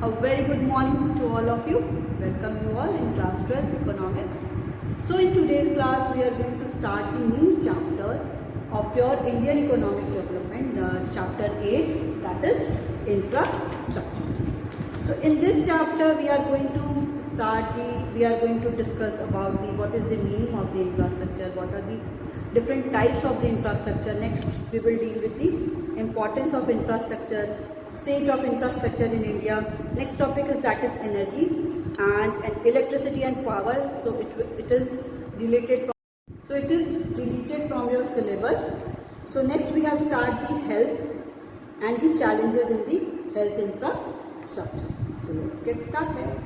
A very good morning to all of you. Welcome you all in class 12 economics. So in today's class we are going to start a new chapter of your Indian economic development, chapter 8, that is infrastructure. So in this chapter we are going to discuss about what is the meaning of the infrastructure, what are the different types of the infrastructure. Next we will deal with the importance of infrastructure, state of infrastructure in India. Next topic is that is energy and electricity and power. So it is deleted from your syllabus. So next we have start the health and the challenges in the health infrastructure. So let's get started.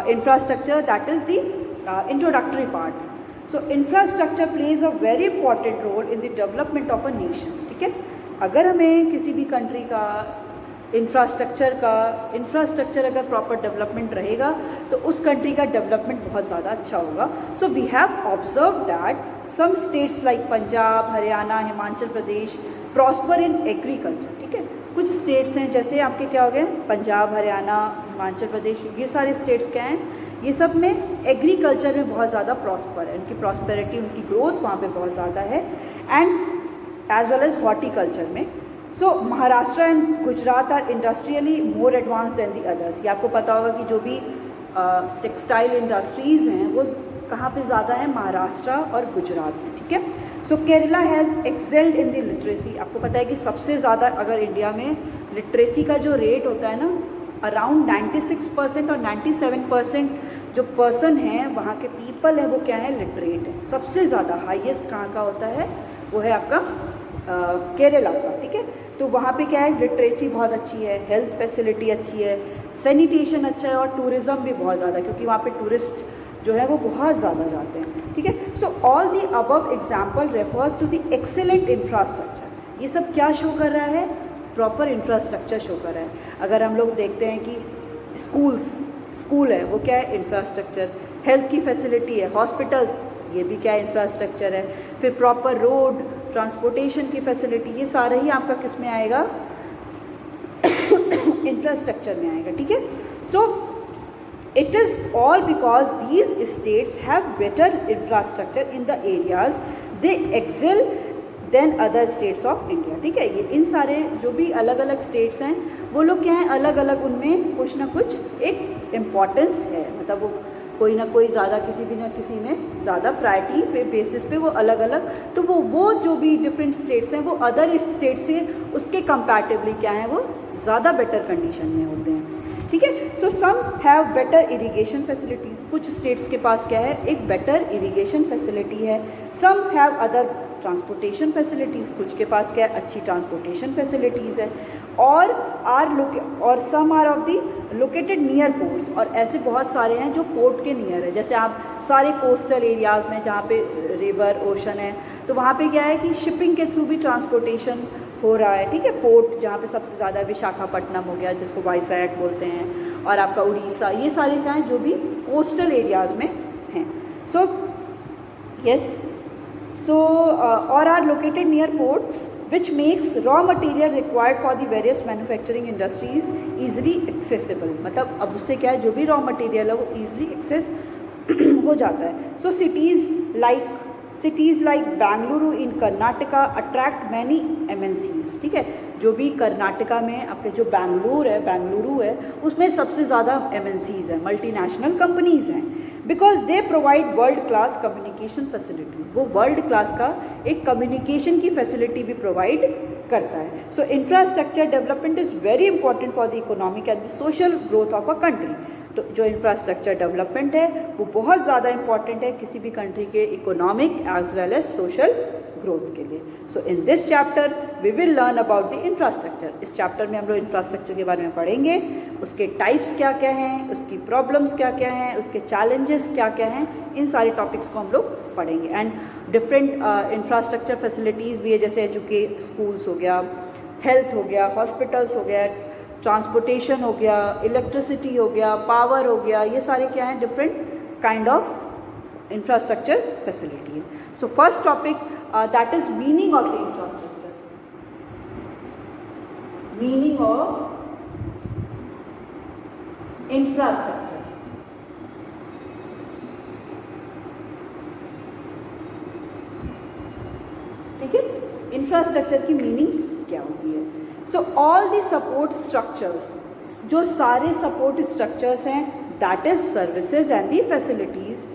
Infrastructure, that is the introductory part. So infrastructure plays a very important role in the development of a nation. ठीक है, अगर हमें किसी भी country का infrastructure अगर proper development रहेगा तो उस कंट्री का डेवलपमेंट बहुत ज़्यादा अच्छा होगा. So we have observe that some states like Punjab, Haryana, Himachal Pradesh prosper in agriculture. ठीक है, कुछ स्टेट्स हैं जैसे आपके क्या हो गए, पंजाब, हरियाणा, हिमाचल प्रदेश, ये सारे स्टेट्स क्या हैं, ये सब में एग्रीकल्चर में बहुत ज़्यादा प्रॉस्पर है, उनकी प्रॉस्पेरिटी, उनकी ग्रोथ वहाँ पे बहुत ज़्यादा है, and as well as horticulture में. So Maharashtra and Gujarat are industrially more advance than the others. ये आपको पता होगा कि जो भी टेक्सटाइल इंडस्ट्रीज़ हैं वो कहाँ पे ज़्यादा है, महाराष्ट्र और गुजरात में. ठीक है. So Kerala has excelled in the literacy. आपको पता है कि सबसे ज़्यादा अगर इंडिया में लिटरेसी का जो रेट होता है ना, अराउंड 96% और 97% जो पर्सन हैं वहाँ के पीपल हैं वो क्या है, लिटरेट है. सबसे ज़्यादा हाईएस्ट कहाँ का होता है, वो है आपका केरला का. ठीक है. तो वहाँ पे क्या है, लिटरेसी बहुत अच्छी है, हेल्थ फैसिलिटी अच्छी है, सैनिटेशन अच्छा है, और टूरिज़्म भी बहुत ज़्यादा, क्योंकि वहाँ पे टूरिस्ट जो है वो बहुत ज़्यादा जाते हैं. ठीक है. So all the above example refers to the excellent infrastructure. ये सब क्या शो कर रहा है, प्रॉपर इंफ्रास्ट्रक्चर शो कर रहा है. अगर हम लोग देखते हैं कि स्कूल है वो क्या है, इंफ्रास्ट्रक्चर. हेल्थ की फैसिलिटी है, हॉस्पिटल्स, ये भी क्या है, इंफ्रास्ट्रक्चर है. फिर प्रॉपर रोड, ट्रांसपोर्टेशन की फैसिलिटी, ये सारा ही आपका किस में आएगा, इंफ्रास्ट्रक्चर में आएगा. ठीक है. So it is all because these states have better infrastructure in the areas they excel than other states of India. ठीक है. ये इन सारे जो भी अलग अलग स्टेट्स हैं वो लोग क्या हैं, अलग अलग उनमें कुछ ना कुछ एक इम्पॉर्टेंस है, मतलब वो कोई ना कोई ज़्यादा किसी में ज़्यादा प्रायोरिटी पे बेसिस पे वो अलग अलग, तो वो जो भी डिफरेंट स्टेट्स हैं वो अदर स्टेट से उसके कंपैरेटिवली क्या हैं, वो ज़्यादा बेटर कंडीशन में होते हैं. ठीक है. So some have better irrigation facilities. कुछ स्टेट्स के पास क्या है, एक बेटर इरिगेशन फैसिलिटी है. Some have other transportation facilities. कुछ के पास क्या है, अच्छी ट्रांसपोर्टेशन फैसिलिटीज़ है. और some are of the located near ports. और ऐसे बहुत सारे हैं जो पोर्ट के नियर है. जैसे आप सारे कोस्टल एरियाज़ में जहाँ पे रिवर, ओशन है, तो वहाँ पे क्या है कि शिपिंग के थ्रू भी ट्रांसपोर्टेशन हो रहा है. ठीक है. पोर्ट जहाँ पे सबसे ज़्यादा विशाखापट्टनम हो गया, जिसको वाइसरैक बोलते हैं, और आपका उड़ीसा, ये सारे क्या हैं जो भी कोस्टल एरियाज़ में हैं. So yes, so or are located near ports which makes raw material required for the various manufacturing industries easily accessible. मतलब अब उससे क्या है, जो भी रॉ मटेरियल है वो easily एक्सेस हो जाता है. so cities like Bengaluru in Karnataka attract many MNCs. ठीक है. जो भी कर्नाटका में आपके जो बेंगलुरु है उसमें सबसे ज़्यादा MNCs हैं, मल्टीनेशनल कंपनीज़ हैं, because they provide world class communication facility. वो वर्ल्ड क्लास का एक कम्युनिकेशन की फैसिलिटी भी प्रोवाइड करता है. So infrastructure development is very important for the economic and the social growth of a country. तो जो इंफ्रास्ट्रक्चर डेवलपमेंट है वो बहुत ज़्यादा इंपॉर्टेंट है किसी भी कंट्री के economic as well as social growth के लिए. So in this chapter we will learn about the infrastructure. इस चैप्टर में हम लोग इंफ्रास्ट्रक्चर के बारे में पढ़ेंगे, उसके टाइप्स क्या क्या हैं, उसकी प्रॉब्लम्स क्या क्या हैं, उसके चैलेंजेस क्या क्या हैं, इन सारे टॉपिक्स को हम लोग पढ़ेंगे. एंड डिफरेंट इंफ्रास्ट्रक्चर फैसिलिटीज़ भी है, जैसे स्कूल्स हो गया, हेल्थ हो गया, हॉस्पिटल्स हो गया, ट्रांसपोर्टेशन हो गया, इलेक्ट्रिसिटी हो गया, पावर हो गया, ये सारे क्या हैं, different kind of infrastructure facility है. So first topic that is meaning of the infrastructure. Meaning of infrastructure. ठीक है, इंफ्रास्ट्रक्चर की मीनिंग क्या होती है? So all the support structures, जो सारे सपोर्ट स्ट्रक्चर्स हैं, that is services and the facilities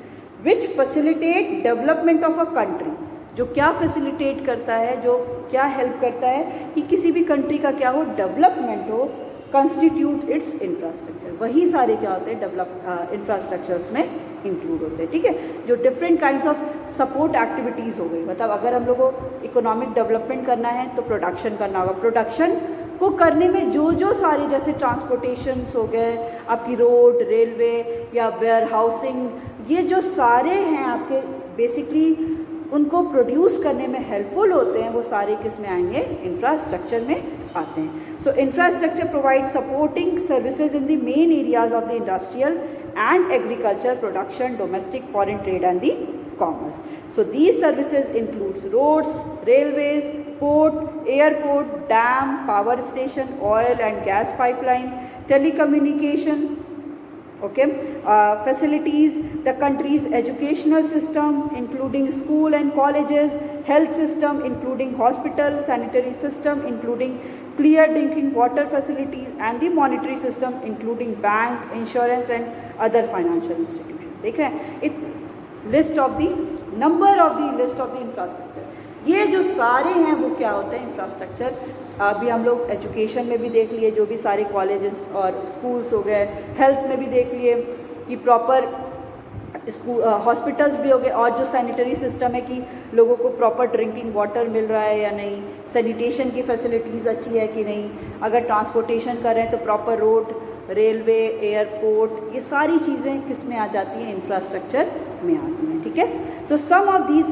which facilitate development of a country, जो क्या फैसिलिटेट करता है, जो क्या हेल्प करता है कि किसी भी कंट्री का क्या हो, डेवलपमेंट हो, कंस्टिट्यूट इट्स इंफ्रास्ट्रक्चर। वही सारे क्या होते हैं, डेवलप इंफ्रास्ट्रक्चर्स में इंक्लूड होते हैं। ठीक है, जो different kinds of support activities हो गई, मतलब अगर हम लोगों को इकोनॉमिक डेवलपमेंट करना है तो प्रोडक्शन करना होगा, प्रोडक्शन को करने में जो जो सारे जैसे ट्रांसपोर्टेशंस हो गए, आपकी रोड, रेलवे या वेयर हाउसिंग, ये जो सारे हैं आपके बेसिकली उनको प्रोड्यूस करने में हेल्पफुल होते हैं, वो सारे किस में आएंगे, इंफ्रास्ट्रक्चर में आते हैं। So infrastructure provide supporting services in the main areas of the industrial and agriculture production, domestic foreign trade and the commerce. So these services includes roads, railways, port, airport, dam, power station, oil and gas pipeline, telecommunication, okay, facilities, the country's educational system including school and colleges, health system including hospital, sanitary system including clear drinking water facilities and the monetary system including bank, insurance and other financial institution. देख रहे हैं, it list of the number of the list of the infrastructure, ये जो सारे हैं वो क्या होते हैं, इंफ्रास्ट्रक्चर। अभी हम लोग एजुकेशन में भी देख लिए, जो भी सारे कॉलेजेस और स्कूल्स हो गए, हेल्थ में भी देख लिए कि प्रॉपर स्कूल, हॉस्पिटल्स भी हो गए, और जो सैनिटरी सिस्टम है कि लोगों को प्रॉपर ड्रिंकिंग वाटर मिल रहा है या नहीं, सैनिटेशन की फैसिलिटीज़ अच्छी है कि नहीं, अगर ट्रांसपोर्टेशन कर रहे हैं तो प्रॉपर रोड, रेलवे, एयरपोर्ट, ये सारी चीज़ें किस में आ जाती हैं, इंफ्रास्ट्रक्चर में आती हैं। ठीक है, so some of these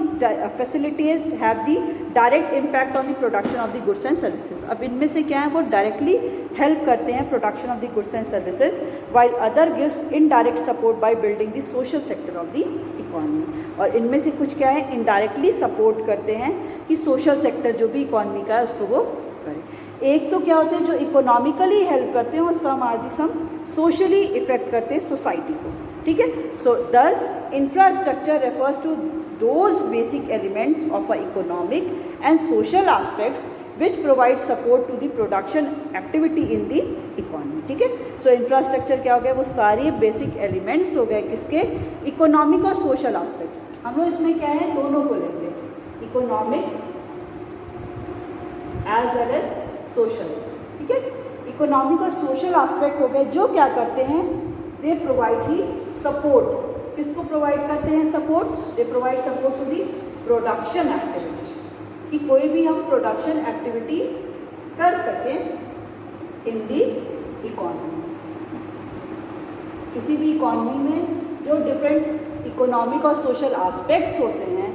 facilities have the direct impact on the production of the goods and services. अब इनमें से क्या है, वो डायरेक्टली हेल्प करते हैं production of the goods and services, while other gives indirect support by building the social sector of the economy. और इनमें से कुछ क्या है, इनडायरेक्टली सपोर्ट करते हैं कि सोशल सेक्टर जो भी इकोनॉमी का है उसको वो करें। एक तो क्या होते हैं जो इकोनॉमिकली हेल्प करते हैं, और some are the some socially effect करते हैं सोसाइटी को। ठीक है, so this infrastructure refers to those basic elements of a economic and social aspects which provide support to the production activity in the economy. ठीक है, so infrastructure क्या हो गया, वो सारे बेसिक एलिमेंट्स हो गए किसके, इकोनॉमिक और सोशल एस्पेक्ट। हम लोग इसमें क्या है, दोनों को लेंगे, economic as well as social. ठीक है, इकोनॉमिक और सोशल एस्पेक्ट हो गए, जो क्या करते हैं, दे प्रोवाइड दी सपोर्ट। किसको प्रोवाइड करते हैं support, they provide support to the production activity, कि कोई भी हम प्रोडक्शन एक्टिविटी कर सकें इन दी इकोनॉमी। किसी भी इकोनॉमी में जो डिफरेंट इकोनॉमिक और सोशल एस्पेक्ट्स होते हैं,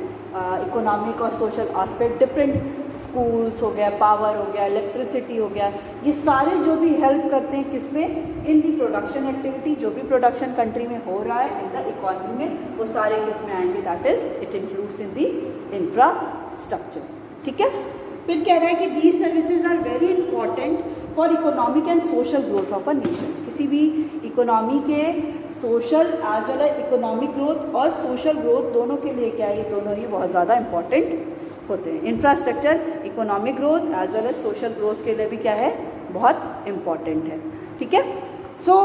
इकोनॉमिक और सोशल एस्पेक्ट, डिफरेंट स्कूल्स हो गया, पावर हो गया, इलेक्ट्रिसिटी हो गया, ये सारे जो भी हेल्प करते हैं किसमें, इन दी प्रोडक्शन एक्टिविटी, जो भी प्रोडक्शन कंट्री में हो रहा है इन द इकोनॉमी में, वो सारे किसमें आएंगे, that is it includes in the infrastructure. ठीक है, फिर कह रहा है कि these services are very important for economic and social growth of a nation. किसी भी इकोनॉमी के social as well as economic growth और सोशल ग्रोथ दोनों के लिए क्या है, ये दोनों ही बहुत ज़्यादा इंपॉर्टेंट होते हैं। Infrastructure economic growth as well as social growth के लिए भी क्या है, बहुत इम्पॉर्टेंट है। ठीक है, so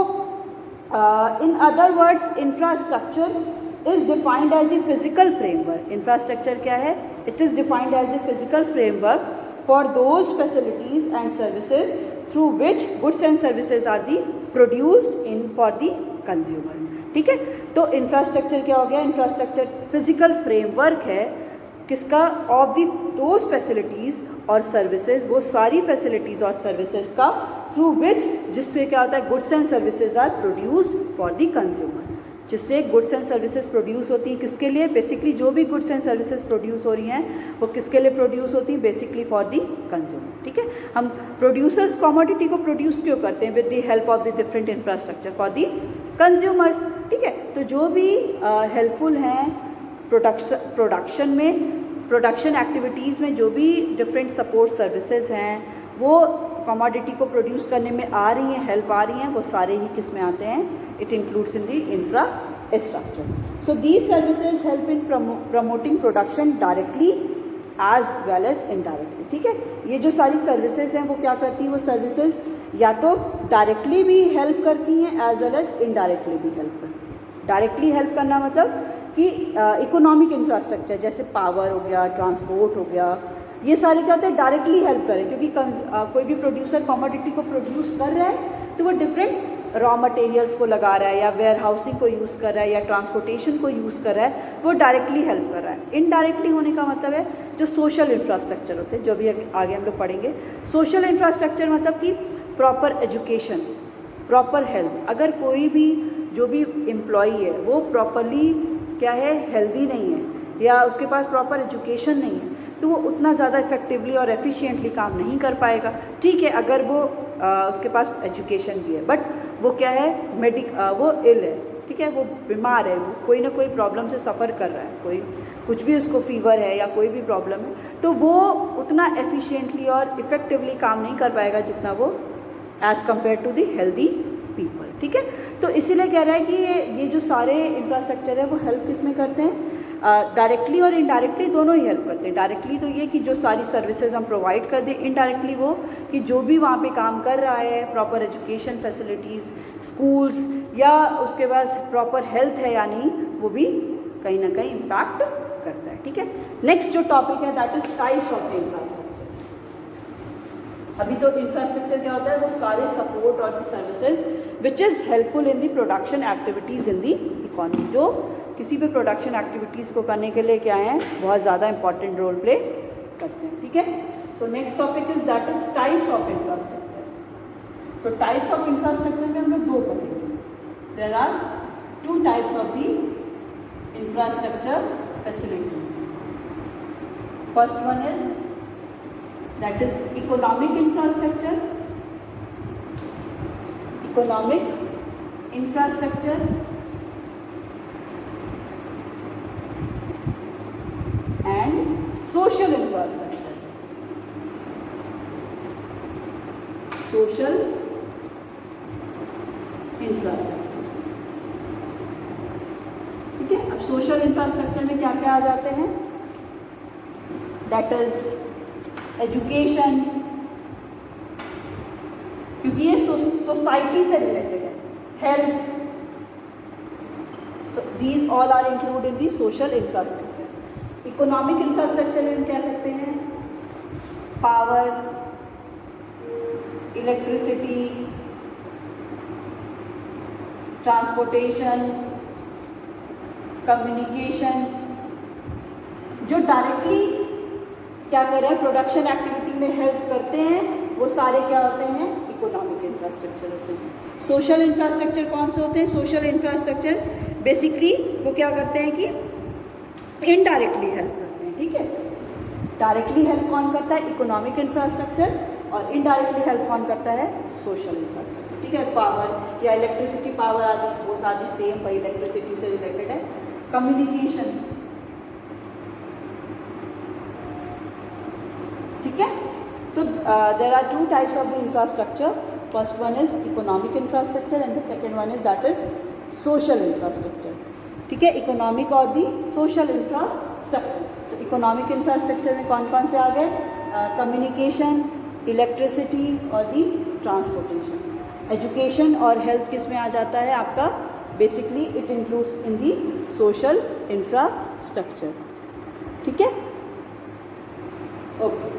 in other words infrastructure is defined as the physical framework. Infrastructure क्या है, it is defined as the physical framework for those facilities and services through which goods and services are the produced in for the consumer. ठीक है, तो infrastructure क्या हो गया, infrastructure physical framework है किसका, ऑफ दी दोज फैसिलिटीज़ और services, वो सारी फैसिलिटीज़ और सर्विसेज का थ्रू विच, जिससे क्या होता है, goods and services are produced for the consumer. जिससे गुड्स एंड सर्विसेज प्रोड्यूस होती हैं किसके लिए, बेसिकली जो भी गुड्स एंड सर्विसेज प्रोड्यूस हो रही हैं वो किसके लिए प्रोड्यूस होती हैं, बेसिकली फॉर दी कंज्यूमर। ठीक है, हम प्रोड्यूसर्स कमोडिटी को प्रोड्यूस क्यों करते हैं, with the help of the different infrastructure for the consumers. ठीक है, तो जो भी हेल्पफुल हैं प्रोडक्शन में, प्रोडक्शन एक्टिविटीज़ में जो भी डिफरेंट सपोर्ट सर्विसेज हैं, वो कमोडिटी को प्रोड्यूस करने में आ रही हैं, हेल्प आ रही हैं, वो सारे ही किस में आते हैं? It includes in the infrastructure. So these services help in promoting production directly as well as indirectly. ठीक है, ये जो सारी सर्विसेज हैं वो क्या करती हैं? वो सर्विसेज या तो डायरेक्टली भी हेल्प करती हैं एज वेल एज इनडायरेक्टली भी हेल्प करती हैं. डायरेक्टली हेल्प करना मतलब कि इकोनॉमिक इंफ्रास्ट्रक्चर जैसे पावर हो गया, ट्रांसपोर्ट हो गया, ये सारे क्या होते हैं? डायरेक्टली हेल्प करें, क्योंकि कोई भी प्रोड्यूसर कमोडिटी को प्रोड्यूस कर रहा है तो वो डिफरेंट रॉ मटेरियल्स को लगा रहा है या वेयर हाउसिंग को यूज़ कर रहा है या ट्रांसपोर्टेशन को यूज़ कर रहा है, वो डायरेक्टली हेल्प कर रहा है. इनडायरेक्टली होने का मतलब है जो सोशल इंफ्रास्ट्रक्चर होते हैं, जो भी आगे हम लोग पढ़ेंगे. सोशल इंफ्रास्ट्रक्चर मतलब कि प्रॉपर एजुकेशन, प्रॉपर हेल्थ. अगर कोई भी जो भी एम्प्लॉई है वो प्रॉपरली क्या है, हेल्दी नहीं है या उसके पास प्रॉपर एजुकेशन नहीं है, तो वो उतना ज़्यादा इफेक्टिवली और एफिशिएंटली काम नहीं कर पाएगा. ठीक है, अगर वो उसके पास एजुकेशन भी है बट वो क्या है, वो इल है, ठीक है, वो बीमार है, कोई ना कोई प्रॉब्लम से सफ़र कर रहा है, कोई कुछ भी उसको फीवर है या कोई भी प्रॉब्लम है, तो वो उतना एफिशिएंटली और इफ़ेक्टिवली काम नहीं कर पाएगा जितना वो as compare to the healthy people. ठीक है, तो इसीलिए कह रहा है कि ये जो सारे इंफ्रास्ट्रक्चर है वो हेल्प किस में करते हैं? डायरेक्टली और इनडायरेक्टली दोनों ही हेल्प करते हैं. डायरेक्टली तो ये कि जो सारी सर्विसेज हम प्रोवाइड कर दें, इनडायरेक्टली वो कि जो भी वहाँ पे काम कर रहा है, प्रॉपर एजुकेशन फैसिलिटीज़, स्कूल्स या उसके बाद प्रॉपर हेल्थ है या नहीं, वो भी कहीं ना कहीं इम्पैक्ट करता है. ठीक है, नेक्स्ट जो टॉपिक है that is types of infrastructure. अभी तो इंफ्रास्ट्रक्चर क्या होता है? वो सारे सपोर्ट और the services which is helpful in the production activities in the economy, जो किसी भी प्रोडक्शन एक्टिविटीज़ को करने के लिए क्या है, बहुत ज़्यादा इंपॉर्टेंट रोल प्ले करते हैं. ठीक है, so next topic is that is types of infrastructure. So types of infrastructure में हम लोग दो पढ़ेंगे. There are two types of the infrastructure facilities. First one is that is economic infrastructure. Economic infrastructure and social infrastructure. Social infrastructure. ठीक है, अब social infrastructure में क्या क्या आ जाते हैं? दैट इज एजुकेशन, क्योंकि ये सोसाइटी से रिलेटेड है. Health, so these all are include in the social infrastructure. Economic infrastructure में हम कह सकते हैं पावर, इलेक्ट्रिसिटी, ट्रांसपोर्टेशन, कम्युनिकेशन, जो डायरेक्टली क्या कर रहे हैं, प्रोडक्शन एक्टिविटी में हेल्प करते हैं, वो सारे क्या होते हैं? इकोनॉमिक इंफ्रास्ट्रक्चर होते हैं. सोशल इंफ्रास्ट्रक्चर कौन से होते हैं? सोशल इंफ्रास्ट्रक्चर बेसिकली वो क्या करते हैं कि इनडायरेक्टली हेल्प करते हैं. ठीक है, डायरेक्टली हेल्प कौन करता है? Economic infrastructure. और इनडायरेक्टली हेल्प कौन करता है? Social infrastructure. ठीक है, पावर या इलेक्ट्रिसिटी, पावर आदि वो आदि सेम भाई इलेक्ट्रिसिटी से रिलेटेड है. कम्युनिकेशन, ठीक है. So there are two types of the infrastructure. First one is economic infrastructure and the second one is that is social infrastructure. ठीक है, इकोनॉमिक और दी सोशल इंफ्रास्ट्रक्चर. तो इकोनॉमिक इंफ्रास्ट्रक्चर में कौन कौन से आ गए? कम्युनिकेशन, इलेक्ट्रिसिटी और दी ट्रांसपोर्टेशन. एजुकेशन और हेल्थ किस में आ जाता है आपका? Basically it includes in the social infrastructure. ठीक है, ओके.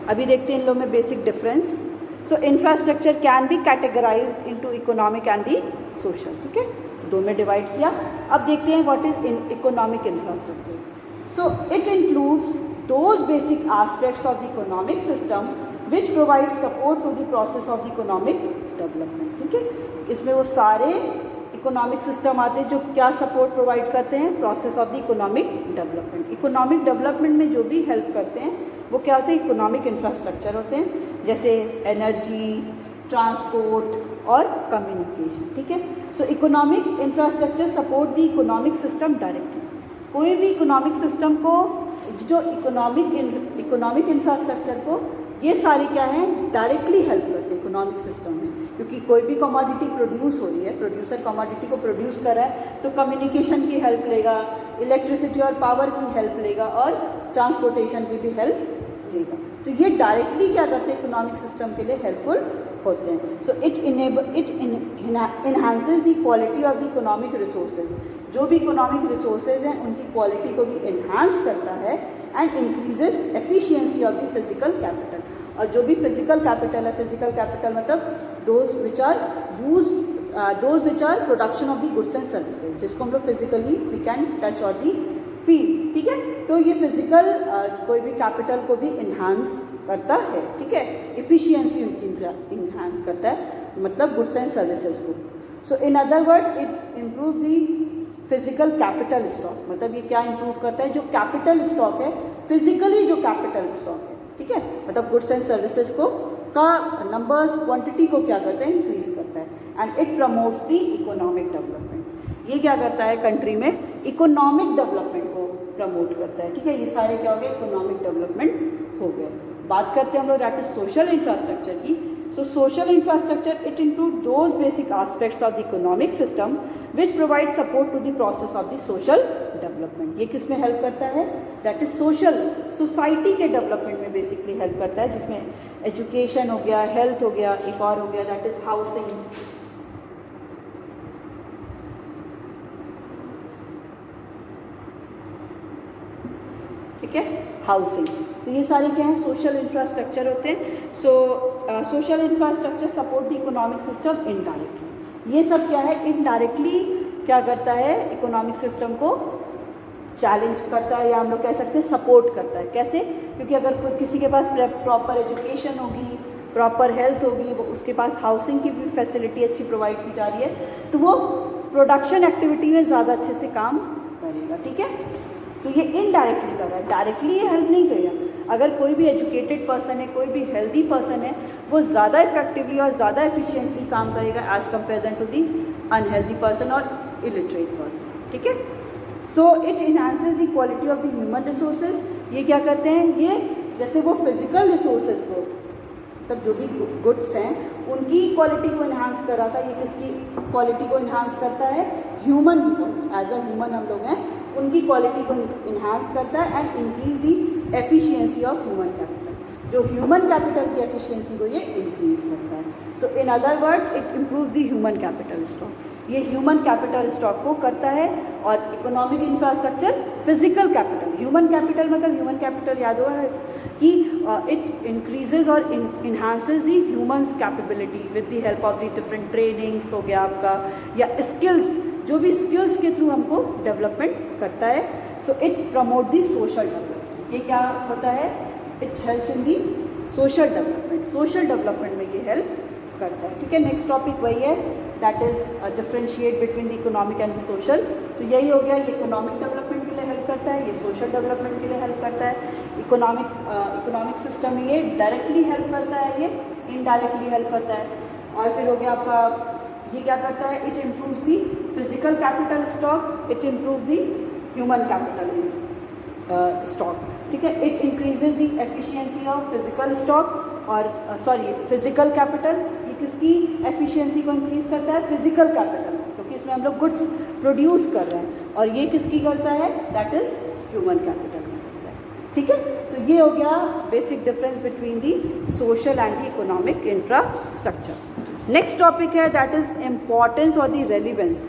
अभी देखते हैं इन लोगों में basic difference. So infrastructure can be categorised into economic and the social. ठीक है, दो में डिवाइड किया. अब देखते हैं what is in economic infrastructure. So it includes those basic aspects of the economic system which provide support to the process of the economic development. ठीक है, इसमें वो सारे इकोनॉमिक सिस्टम आते हैं जो क्या सपोर्ट प्रोवाइड करते हैं? Process of the economic development. Economic development में जो भी हेल्प करते हैं वो क्या होते हैं? इकोनॉमिक इंफ्रास्ट्रक्चर होते हैं, जैसे एनर्जी, ट्रांसपोर्ट और कम्युनिकेशन. ठीक है, सो economic infrastructure support the economic system directly. कोई भी इकोनॉमिक सिस्टम को, जो इकोनॉमिक इंफ्रास्ट्रक्चर को, ये सारी क्या है? डायरेक्टली हेल्प करते हैं. इकोनॉमिक सिस्टम में, क्योंकि कोई भी कमोडिटी प्रोड्यूस हो रही है, प्रोड्यूसर कमोडिटी को प्रोड्यूस कर रहा है तो कम्युनिकेशन की हेल्प लेगा, इलेक्ट्रिसिटी और पावर की हेल्प लेगा और ट्रांसपोर्टेशन की भी हेल्प लेगा। तो ये डायरेक्टली क्या करते हैं, इकोनॉमिक सिस्टम के लिए हेल्पफुल होते हैं। सो it enhances the quality of the economic resources, जो भी इकोनॉमिक रिसोर्सेज हैं उनकी क्वालिटी को भी इन्हांस करता है and increases efficiency of the physical capital. और जो भी फिजिकल कैपिटल है, फिजिकल कैपिटल मतलब those which are production of the goods and services, जिसको हम लोग फिजिकली वी कैन टच और दी फील, ठीक है। तो ये फिजिकल कोई भी कैपिटल को भी इन्हांस करता है, ठीक है, इफिशियंसी उनकी इन्हांस करता है, मतलब गुड्स एंड सर्विसेज को। So in other word it improve the physical capital stock, मतलब ये क्या इंप्रूव करता है, जो कैपिटल स्टॉक है, फिजिकली जो कैपिटल स्टॉक है, ठीक है, मतलब गुड्स एंड सर्विसेज को का नंबर्स, क्वांटिटी को क्या करता है, इंक्रीज करता है। And it promotes the economic development, ये क्या करता है, कंट्री में इकोनॉमिक डेवलपमेंट को प्रमोट करता है, ठीक है। ये सारे क्या हो गए, इकोनॉमिक डेवलपमेंट हो गए। बात करते हैं हम लोग दैट इज सोशल इंफ्रास्ट्रक्चर की। So social infrastructure it include those basic aspects of the economic system which provide support to the process of the social development. ये किस में हेल्प करता है, दैट इज सोशल, सोसाइटी के development में basically help करता है, जिसमें एजुकेशन हो गया, हेल्थ हो गया, एक और हो गया दैट इज हाउसिंग, ठीक है, हाउसिंग। तो ये सारे क्या हैं, सोशल इंफ्रास्ट्रक्चर होते हैं। So social infrastructure support the economic system indirectly. ये सब क्या है, इनडायरेक्टली क्या करता है, इकोनॉमिक सिस्टम को चैलेंज करता है, या हम लोग कह सकते हैं सपोर्ट करता है। कैसे, क्योंकि अगर कोई किसी के पास प्रॉपर एजुकेशन होगी, प्रॉपर हेल्थ होगी, वो उसके पास हाउसिंग की भी फैसिलिटी अच्छी प्रोवाइड की जा रही है, तो वो प्रोडक्शन एक्टिविटी में ज़्यादा अच्छे से काम करेगा, ठीक है। तो ये इनडायरेक्टली कर रहा है, डायरेक्टली ये हेल्प नहीं करेगा। अगर कोई भी एजुकेटेड पर्सन है, कोई भी हेल्दी पर्सन है, वो ज़्यादा इफेक्टिवली और ज़्यादा एफिशिएंटली काम करेगा as comparison to the unhealthy person और इलिटरेट पर्सन, ठीक है। So it enhances the quality of the human resources. ये क्या करते हैं, ये जैसे वो फिजिकल रिसोर्सेज को, मतलब जो भी गुड्स हैं उनकी क्वालिटी को इन्हांस कर रहा था, ये किसकी क्वालिटी को इन्हांस करता है, ह्यूमन की। एज अ ह्यूमन हम लोग हैं, उनकी क्वालिटी को इन्हांस करता है and increase the efficiency of human capital. जो ह्यूमन कैपिटल की एफिशिएंसी को ये इंक्रीज करता है। So in other word it improve the human capital stock. ये ह्यूमन कैपिटल स्टॉक को करता है। और economic infrastructure physical capital, human capital मतलब ह्यूमन कैपिटल याद हुआ है कि इट इंक्रीजेज और enhances the humans capability with the help of the different trainings हो गया आपका, या स्किल्स, जो भी स्किल्स के थ्रू हमको डेवलपमेंट करता है। So it promote the social development. ये क्या होता है, it helps in the social development, social development में ये हेल्प करता है, ठीक है। नेक्स्ट टॉपिक वही है, that is differentiate between the economic and the social. तो यही हो गया, ये इकोनॉमिक डेवलपमेंट के लिए हेल्प करता है, ये सोशल डेवलपमेंट के लिए हेल्प करता है। इकोनॉमिक सिस्टम में ये डायरेक्टली हेल्प करता है, ये इनडायरेक्टली हेल्प करता है। और फिर हो गया आपका, ये क्या करता है, it improve the physical capital stock, it improve the human capital stock, ठीक है। It increases the efficiency of physical stock और फिजिकल कैपिटल। ये किसकी एफिशिएंसी को इंक्रीज करता है, फिजिकल कैपिटल, क्योंकि इसमें हम लोग गुड्स प्रोड्यूस कर रहे हैं। और ये किसकी करता है, दैट इज ह्यूमन कैपिटल करता है, ठीक है। तो ये हो गया basic difference between the social and the economic infrastructure. Next topic है दैट इज इम्पॉर्टेंस और दी रेलिवेंस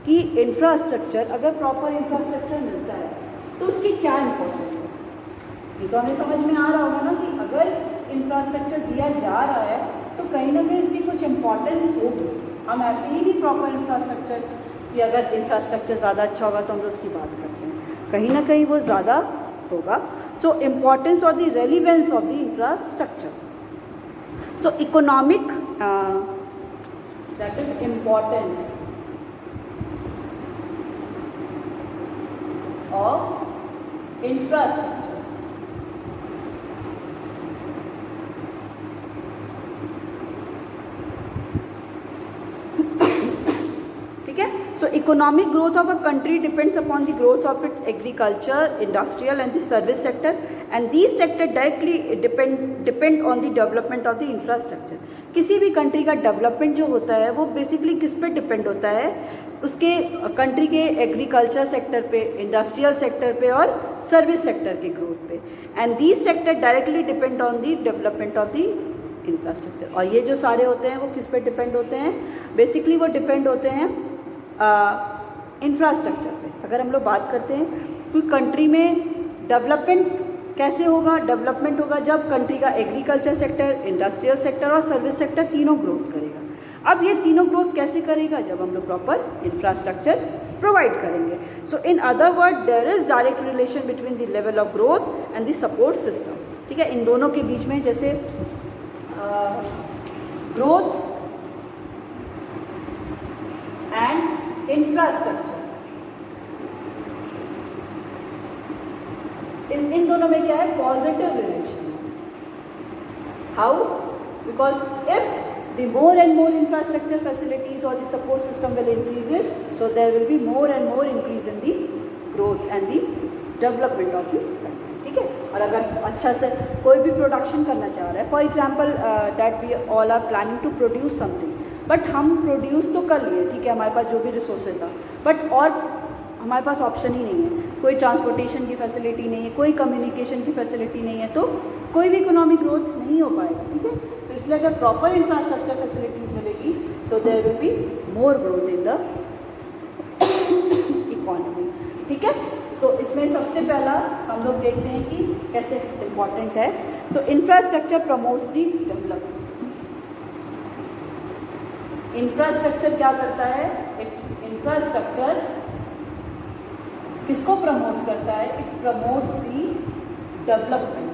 कि इंफ्रास्ट्रक्चर, अगर प्रॉपर इंफ्रास्ट्रक्चर मिलता है तो उसकी क्या इम्पोर्टेंस है। ये तो हमें समझ में आ रहा होगा ना कि अगर इंफ्रास्ट्रक्चर दिया जा रहा है तो कहीं ना कहीं इसकी कुछ इम्पोर्टेंस होगी। हम ऐसे ही नहीं प्रॉपर इंफ्रास्ट्रक्चर कि अगर इंफ्रास्ट्रक्चर ज़्यादा अच्छा होगा तो हम लोग उसकी बात करते हैं, कहीं ना कहीं वो ज़्यादा होगा। सो इम्पॉर्टेंस और the relevance of the infrastructure. So economic that is importance of infrastructure, ठीक है। सो economic growth of a country depends upon the growth of its agriculture, industrial and the service sector, and these sector directly depend on the development of the infrastructure. किसी भी country का development जो होता है वो basically किस पे depend होता है, उसके कंट्री के एग्रीकल्चर सेक्टर पे, इंडस्ट्रियल सेक्टर पे और सर्विस सेक्टर के ग्रोथ पे, and these sector directly depend on the development of the infrastructure. और ये जो सारे होते हैं वो किस पे डिपेंड होते हैं, बेसिकली वो डिपेंड होते हैं इंफ्रास्ट्रक्चर पे। अगर हम लोग बात करते हैं कि कंट्री में डेवलपमेंट कैसे होगा, डेवलपमेंट होगा जब कंट्री का एग्रीकल्चर सेक्टर, इंडस्ट्रियल सेक्टर और सर्विस सेक्टर तीनों ग्रोथ करेगा। अब ये तीनों ग्रोथ कैसे करेगा, जब हम लोग प्रॉपर इंफ्रास्ट्रक्चर प्रोवाइड करेंगे। So in other word there is direct relation between the level of growth and the support system. ठीक है, इन दोनों के बीच में जैसे ग्रोथ एंड इंफ्रास्ट्रक्चर, इन दोनों में क्या है, positive relation. How, because if the more and more infrastructure facilities or the support system will increases, so there will be more and more increase in the growth and the development of the country। ठीक है, और अगर अच्छा से कोई भी production करना चाह रहा है, for example that we all are planning to produce something, but हम प्रोड्यूस तो कर लिए, ठीक है, हमारे पास जो भी रिसोर्सेज था, बट और हमारे पास ऑप्शन ही नहीं है, कोई ट्रांसपोर्टेशन की फैसिलिटी नहीं है, कोई कम्युनिकेशन की फैसिलिटी नहीं है, तो कोई भी इकोनॉमिक ग्रोथ नहीं हो पाएगा। ठीक है, तो इसलिए अगर प्रॉपर इंफ्रास्ट्रक्चर फैसिलिटीज मिलेगी, so there will be more growth in the economy. ठीक है, सो इसमें सबसे पहला हम लोग देखते हैं कि कैसे इम्पॉर्टेंट है। सो इंफ्रास्ट्रक्चर प्रमोट्स दी डेवलपमेंट। इंफ्रास्ट्रक्चर क्या करता है, इंफ्रास्ट्रक्चर किसको प्रमोट करता है, इट प्रमोट्स दी डेवलपमेंट।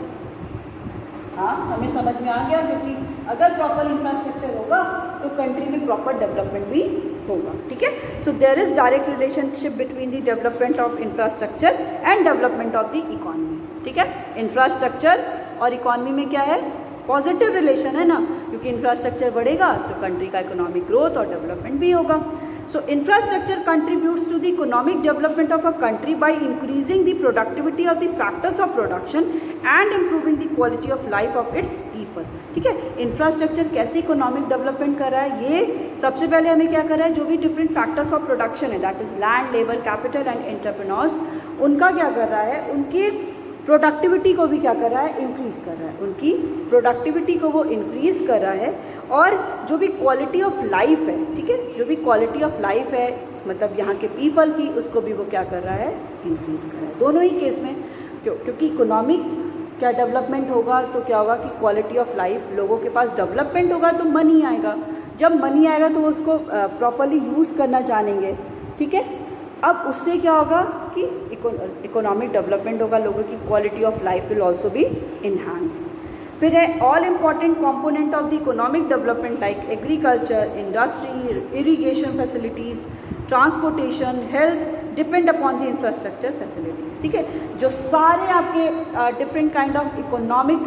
हाँ, हमें समझ में आ गया, क्योंकि अगर प्रॉपर इंफ्रास्ट्रक्चर होगा तो कंट्री में प्रॉपर डेवलपमेंट भी होगा। ठीक है, so there is direct relationship between the development of infrastructure and development of the economy. ठीक है, इंफ्रास्ट्रक्चर और इकोनॉमी में क्या है, पॉजिटिव रिलेशन है ना, क्योंकि इंफ्रास्ट्रक्चर बढ़ेगा तो कंट्री का इकोनॉमिक ग्रोथ और डेवलपमेंट भी होगा। So infrastructure contributes to the economic development of a country by increasing the productivity of the factors of production and improving the quality of life of its people। ठीक है, infrastructure कैसे economic development कर रहा है, ये सबसे पहले हमें क्या कर रहा है, जो भी डिफरेंट फैक्टर्स ऑफ प्रोडक्शन है, that is land, labour, capital and entrepreneurs, उनका क्या कर रहा है, उनकी प्रोडक्टिविटी को भी क्या कर रहा है, इंक्रीज़ कर रहा है, उनकी प्रोडक्टिविटी को वो इंक्रीज़ कर रहा है, और जो भी क्वालिटी ऑफ लाइफ है, ठीक है, जो भी क्वालिटी ऑफ लाइफ है, मतलब यहाँ के पीपल की, उसको भी वो क्या कर रहा है, इंक्रीज़ कर रहा है। दोनों ही केस में क्योंकि इकोनॉमिक क्या डेवलपमेंट होगा तो क्या होगा कि क्वालिटी ऑफ लाइफ, लोगों के पास डेवलपमेंट होगा तो मनी आएगा, जब मनी आएगा तो वो उसको प्रॉपरली यूज़ करना जानेंगे। ठीक है, अब उससे क्या होगा कि इकोनॉमिक डेवलपमेंट होगा, लोगों की quality of life will also be enhanced. फिर है all important component of the economic development like agriculture, industry, irrigation facilities, transportation, health depend upon the infrastructure facilities. ठीक है, जो सारे आपके डिफरेंट काइंड ऑफ इकोनॉमिक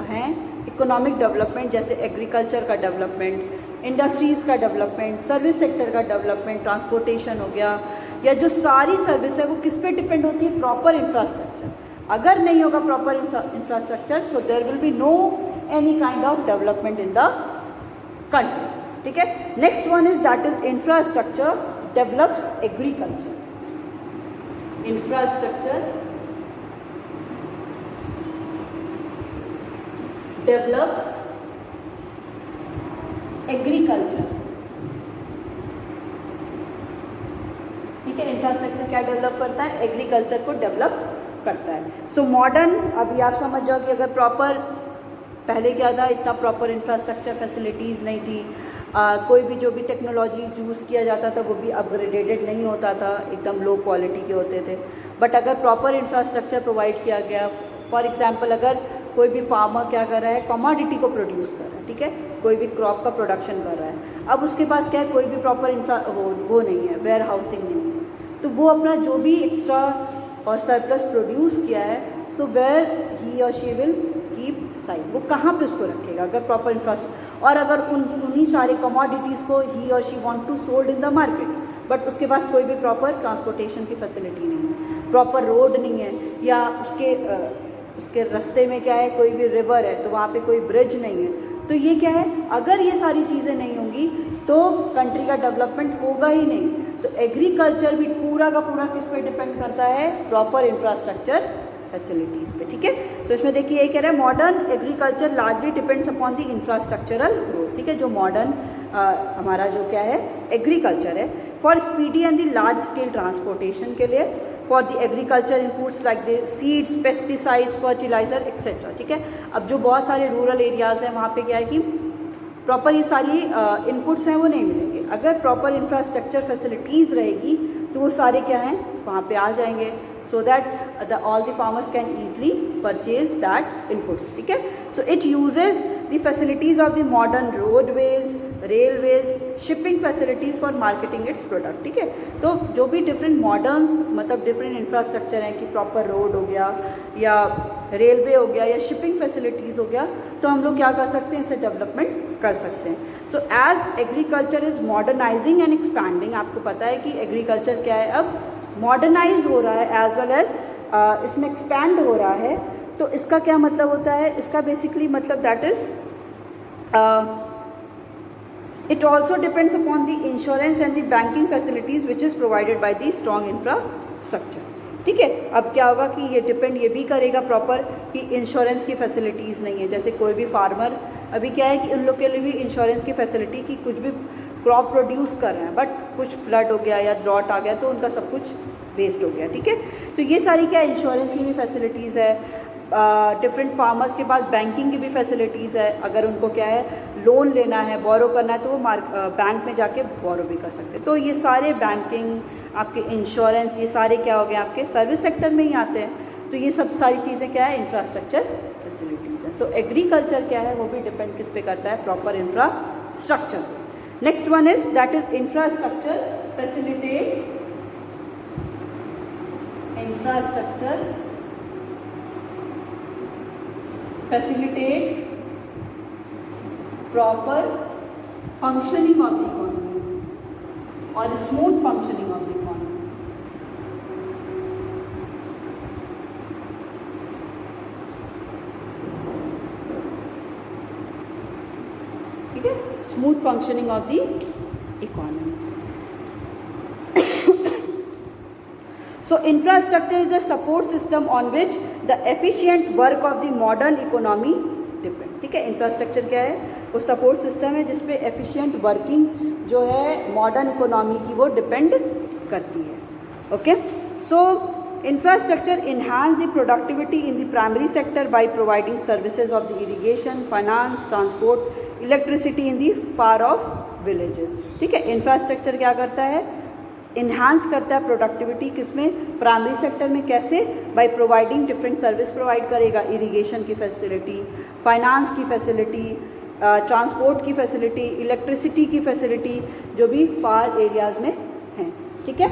हैं, इकोनॉमिक डेवलपमेंट, जैसे agriculture का डेवलपमेंट, इंडस्ट्रीज़ का डेवलपमेंट, सर्विस सेक्टर का डेवलपमेंट, ट्रांसपोर्टेशन हो गया, या जो सारी सर्विस है वो किस पे डिपेंड होती है, प्रॉपर इंफ्रास्ट्रक्चर। अगर नहीं होगा proper infrastructure, so there will be no any kind of development in the country. ठीक है, next one is that is infrastructure develops agriculture. Infrastructure develops agriculture. ठीक है, इंफ्रास्ट्रक्चर क्या डेवलप करता है, एग्रीकल्चर को डेवलप करता है। सो मॉडर्न, अभी आप समझ जाओ कि अगर प्रॉपर, पहले क्या था, इतना प्रॉपर इंफ्रास्ट्रक्चर फैसिलिटीज़ नहीं थी, कोई भी जो भी टेक्नोलॉजीज़ यूज़ किया जाता था वो भी अपग्रेडेड नहीं होता था, एकदम लो क्वालिटी के होते थे। बट अगर प्रॉपर इंफ्रास्ट्रक्चर प्रोवाइड किया गया, फॉर एग्जांपल अगर कोई भी फार्मर क्या कर रहा है, कमोडिटी को प्रोड्यूस कर रहा है, ठीक है, कोई भी क्रॉप का प्रोडक्शन कर रहा है, अब उसके पास क्या है, कोई भी प्रॉपर वो नहीं है, वेयर हाउसिंग नहीं है, तो वो अपना जो भी एक्स्ट्रा और सरप्लस प्रोड्यूस किया है, सो वेयर ही और शी विल कीप साइड, वो कहाँ पे उसको रखेगा अगर प्रॉपर इंफ्रास्ट्रक्चर, और अगर उन्हीं सारे कमोडिटीज़ को ही और she want to sold in the market, but उसके पास कोई भी प्रॉपर ट्रांसपोर्टेशन की फैसिलिटी नहीं है, प्रॉपर रोड नहीं है, या उसके रास्ते में क्या है, कोई भी रिवर है तो वहाँ पे कोई ब्रिज नहीं है, तो ये क्या है, अगर ये सारी चीज़ें नहीं होंगी तो कंट्री का डेवलपमेंट होगा ही नहीं। तो एग्रीकल्चर भी पूरा का पूरा किस पे डिपेंड करता है, प्रॉपर इंफ्रास्ट्रक्चर फैसिलिटीज़ पे, ठीक है। तो इसमें देखिए ये कह रहा है modern agriculture largely depends upon the infrastructural growth, ठीक है। जो मॉडर्न हमारा जो क्या है एग्रीकल्चर है, for speedy and the large scale transportation के लिए, for the agriculture inputs like the seeds, pesticides, fertiliser etcetera, ठीक है। अब जो बहुत सारे रूरल एरियाज़ हैं वहाँ पे क्या है कि प्रॉपर ये सारी इनपुट्स हैं वो नहीं मिलेंगे। अगर प्रॉपर इंफ्रास्ट्रक्चर फैसिलिटीज़ रहेगी तो वो सारे क्या हैं वहाँ पे आ जाएंगे, so that all the farmers can easily purchase that inputs, ठीक है। So it uses the facilities of the modern roadways, railways, shipping facilities for marketing its product, ठीक है। तो जो भी डिफरेंट मॉडर्न मतलब डिफरेंट इंफ्रास्ट्रक्चर हैं कि प्रॉपर रोड हो गया या रेलवे हो गया या शिपिंग फैसिलिटीज़ हो गया, तो हम लोग क्या कर सकते हैं, इसे डेवलपमेंट कर सकते हैं। So as agriculture is modernising and expanding, आपको पता है कि एग्रीकल्चर क्या है अब मॉडर्नाइज हो रहा है एज वेल एज इसमें एक्सपैंड हो रहा है। तो इसका क्या मतलब होता है, इसका बेसिकली मतलब that is it also depends upon the insurance and the banking facilities which is provided by the strong infrastructure, ठीक है। अब क्या होगा कि ये डिपेंड ये भी करेगा प्रॉपर कि इंश्योरेंस की फैसिलिटीज़ नहीं है। जैसे कोई भी फार्मर अभी क्या है कि उन लोग के लिए भी इंश्योरेंस की फैसिलिटी की कुछ भी क्रॉप प्रोड्यूस कर रहे हैं बट कुछ फ्लड हो गया या ड्रॉट आ गया तो उनका सब कुछ वेस्ट हो गया, ठीक है। तो ये सारी क्या इंश्योरेंस की भी फैसिलिटीज़ है। डिफरेंट फार्मर्स के पास बैंकिंग की भी फैसिलिटीज़ है। अगर उनको क्या है लोन लेना है, बोरो करना है, तो वो बैंक में जाके बोरो भी कर सकते हैं। तो ये सारे बैंकिंग, आपके इंश्योरेंस, ये सारे क्या हो गए आपके सर्विस सेक्टर में ही आते हैं। तो ये सब सारी चीज़ें क्या है इंफ्रास्ट्रक्चर फैसिलिटीज़ है। तो एग्रीकल्चर क्या है वो भी डिपेंड किस पे करता है, proper infrastructure. Next one is that is infrastructure facilitate proper functioning of the economy और smooth functioning of the economy, ठीक है, smooth functioning of the economy. So infrastructure is the support system on which the efficient work of the modern economy depend, ठीक है। Infrastructure क्या है, वो support system है जिसपे एफिशिएंट वर्किंग जो है मॉडर्न इकोनॉमी की वो डिपेंड करती है, okay. So infrastructure enhance the productivity in the primary sector by providing services of the irrigation, finance, transport, electricity in the far of villages, ठीक है। इंफ्रास्ट्रक्चर क्या करता है, इन्हांस करता है प्रोडक्टिविटी किसमें, प्राइमरी सेक्टर में। कैसे, by providing different service provide करेगा, इरिगेशन की फैसिलिटी, फाइनेंस की फैसिलिटी, ट्रांसपोर्ट की फैसिलिटी, इलेक्ट्रिसिटी की फैसिलिटी जो भी फार एरियाज़ में हैं, ठीक है।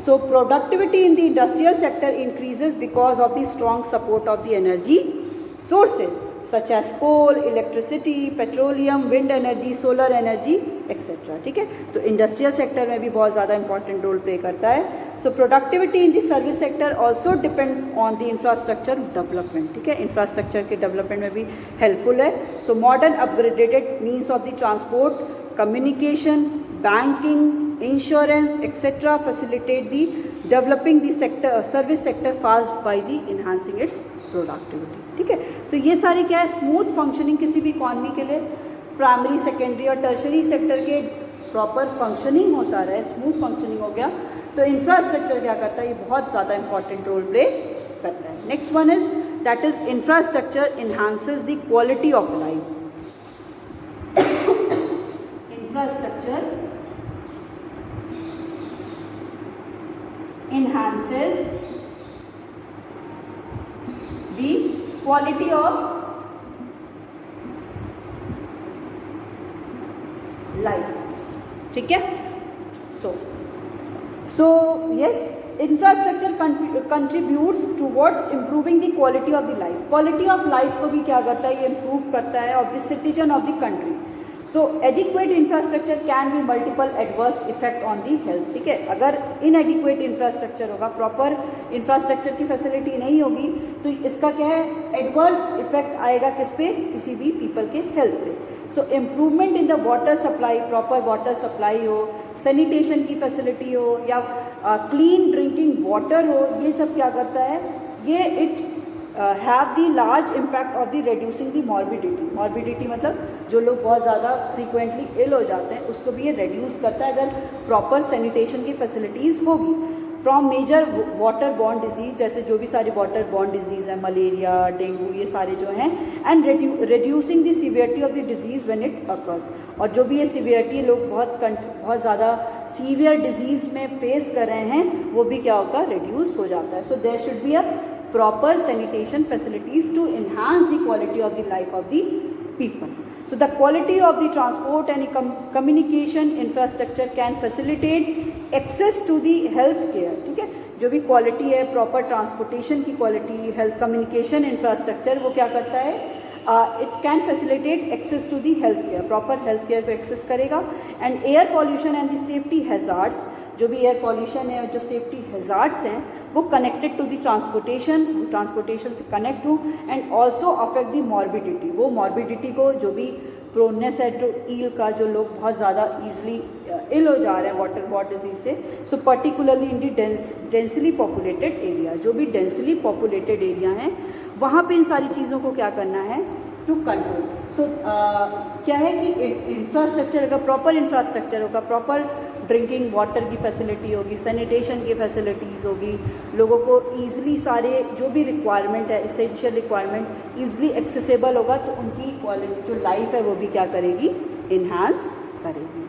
So productivity in the industrial sector increases because of the strong support of the energy sources such as coal, electricity, petroleum, wind energy, solar energy etcetera, ठीक है। तो इंडस्ट्रियल सेक्टर में भी बहुत ज़्यादा इंपॉर्टेंट रोल प्ले करता है। So productivity in the service sector also depends on the infrastructure development, ठीक है। इंफ्रास्ट्रक्चर के डेवलपमेंट में भी हेल्पफुल है। So modern upgraded means of the transport, communication, banking, insurance etcetera facilitate the developing the sector service sector fast by the enhancing its productivity, ठीक है। तो ये सारी क्या है स्मूथ फंक्शनिंग किसी भी इकॉनमी के लिए, प्राइमरी, सेकेंडरी और टर्शरी सेक्टर के प्रॉपर फंक्शनिंग होता रहे, स्मूथ फंक्शनिंग हो गया। तो इंफ्रास्ट्रक्चर क्या करता है, ये बहुत ज़्यादा इंपॉर्टेंट रोल प्ले करता है। Next one is that is infrastructure enhances the quality of life. Infrastructure enhances the quality of life, ठीक है। so yes, infrastructure contributes towards improving the quality of the life. quality of life को भी क्या करता है, ये improve करता है of the citizen of the country. So adequate infrastructure can be multiple adverse effect on the health, ठीक है। अगर इनएडिक्वेट इंफ्रास्ट्रक्चर होगा, प्रॉपर इंफ्रास्ट्रक्चर की फैसिलिटी नहीं होगी, तो इसका क्या है एडवर्स इफेक्ट आएगा किस पे, किसी भी पीपल के हेल्थ पे। So improvement in the water supply, proper water supply हो, सैनिटेशन की फैसिलिटी हो या क्लीन ड्रिंकिंग वाटर हो, ये सब क्या करता है, ये it have the large impact of the reducing the morbidity. Morbidity मतलब जो लोग बहुत ज़्यादा फ्रीक्वेंटली इल हो जाते हैं उसको भी ये रिड्यूस करता है अगर प्रॉपर सैनिटेशन की फैसिलिटीज़ होगी। From major water borne disease, जैसे जो भी सारी वाटर बॉर्न डिजीज़ हैं, मलेरिया, डेंगू, ये सारे जो हैं, and reducing the severity of the disease when it occurs. और जो भी ये सीवियरिटी लोग बहुत ज़्यादा सीवियर डिजीज़ में फेस कर रहे हैं वो भी क्या होगा, रिड्यूस हो जाता है। So there should be a proper sanitation facilities to enhance the quality of the life of the people. So the quality of the transport and communication infrastructure can facilitate access to the health care, ठीक है। जो भी quality है, proper transportation की quality, health communication infrastructure, वो क्या करता है, it can facilitate access to the health care, proper health care को एक्सेस करेगा। And air pollution and the safety hazards, जो भी एयर पॉल्यूशन है, जो सेफ्टी हैजार्ड्स हैं, वो कनेक्टेड टू दी ट्रांसपोर्टेशन से कनेक्ट हो, and also affect the morbidity, वो मॉर्बिडिटी को, जो भी प्रोनेस है जो ईल का, जो लोग बहुत ज़्यादा ईजिली इल हो जा रहे हैं वाटर बॉर्न डिजीज से। So particularly in the densely populated area, जो भी डेंसली पॉपुलेटेड एरिया हैं वहाँ पे इन सारी चीज़ों को क्या करना है, टू कंट्रोल। सो क्या है कि इंफ्रास्ट्रक्चर, अगर प्रॉपर इंफ्रास्ट्रक्चर होगा, प्रॉपर ड्रिंकिंग वाटर की फैसिलिटी होगी, सैनिटेशन की फैसिलिटीज़ होगी, लोगों को ईज़िली सारे जो भी रिक्वायरमेंट है, इसेंशियल रिक्वायरमेंट ईज़िली एक्सेसिबल होगा, तो उनकी क्वालिटी जो लाइफ है वो भी क्या करेगी, इन्हांस करेगी।